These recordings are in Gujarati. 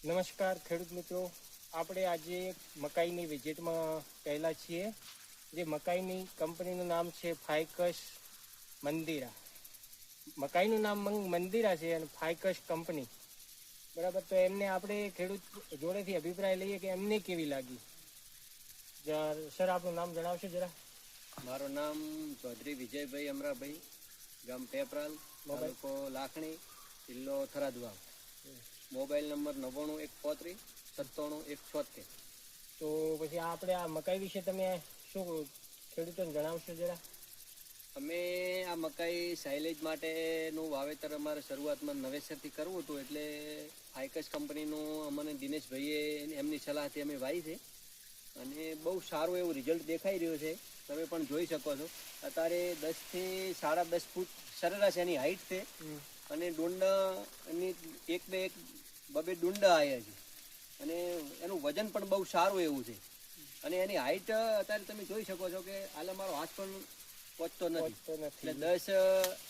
નમસ્કાર ખેડૂત મિત્રો, આપણે આજે મકાઈની વિઝિટમાં પહેલા છીએ. જે મકાઈની કંપનીનું નામ છે ફાઇકસ મંદિરા. મકાઈનું નામ મંદિરા છે અને ફાઇકસ કંપની, બરાબર. તો એમને આપણે ખેડૂત જોડેથી અભિપ્રાય લઈએ કે એમને કેવી લાગી. સર, આપનું નામ જણાવશો જરા? મારું નામ ચૌધરી વિજયભાઈ અમરાભાઈ, ગામ પેપરાલ, તાલુકો લાખણી, જિલ્લો થરાદ વાવ. Mobile number 9913379176. તો પછી આપણે આ મકાઈ વિશે તમે શું ખેડૂતોને જણાવશો જરા? અમે આ મકાઈ સાઇલેજ માટેનું વાવેતર અમારે શરૂઆતમાં નવેસરથી કરવું હતું, એટલે ફાઇકસ કંપનીનું અમને દિનેશભાઈએ એમની સલાહથી અમે વાવી છે અને બહુ સારું એવું રિઝલ્ટ દેખાઈ રહ્યું છે. તમે પણ જોઈ શકો છો. અત્યારે 10 થી 10.5 ફૂટ સરેરાશ એની હાઈટ છે અને ડુંડા એની એક બે ડુંડા આવ્યા છે અને એનું વજન પણ બહુ સારું એવું છે અને એની હાઈટ અત્યારે તમે જોઈ શકો છો કે હાલ અમારો હાથ પણ પહોંચતો નથી, એટલે 10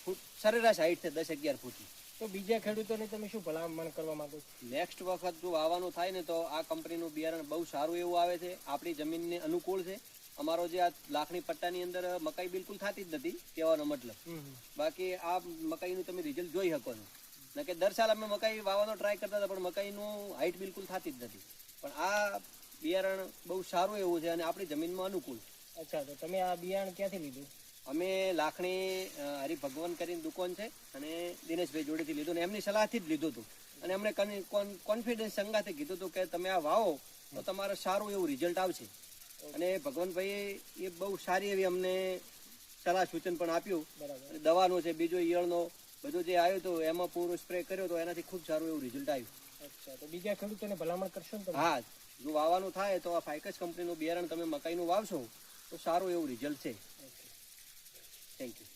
ફૂટ સરેરાશ હાઈટ છે, 10-11 ફૂટની. તો બીજા ખેડૂતોને તમે શું ભલામણ કરવા માંગો છો? નેક્સ્ટ વખત જો વાવવાનું થાય ને તો આ કંપનીનું બિયારણ બહુ સારું એવું આવે છે, આપણી જમીનને અનુકૂળ છે. અમારો જે આ લાખણી પટ્ટાની અંદર મકાઈ બિલકુલ થતી જ નથી કહેવાનો મતલબ. બાકી આ મકાઈનું તમે રિઝલ્ટ જોઈ શકો છો. ન કે દર સાલ અમે મકાઈ વાવવાનો ટ્રાય કરતા હતા પણ મકાઈનું હાઈટ બિલકુલ થતી જ નથી, પણ આ બિયારણ બહુ સારું એવું છે અને આપણી જમીનમાં અનુકૂળ. અચ્છા, તો તમે આ બિયારણ ક્યાંથી લીધું? અમે લાખણી હરિભગવાન કરીને દુકાન છે અને દિનેશભાઈ જોડેથી લીધું ને એમની સલાહથી જ લીધું હતું અને એમણે કોન્ફિડન્સ સંગાથે કીધું હતું કે તમે આ વાવો તો તમારે સારું એવું રિઝલ્ટ આવશે. અને ભગવાનભાઈએ એ બહુ સારી એવી અમને સલાહ સૂચન પણ આપ્યું. અને દવાનો છે, બીજો ઈયળનો બધું જે આવ્યું હતું એમાં પૂરો સ્પ્રે કર્યો તો એનાથી ખૂબ સારું એવું રિઝલ્ટ આવ્યું. અચ્છા, તો બીજા ખેડૂતોને ભલામણ કરશો ને? હા, જો વાવવાનું થાય તો આ ફાઇકસ કંપનીનું બિયારણ તમે મકાઈનું વાવશો તો સારું એવું રિઝલ્ટ છે. Thank you.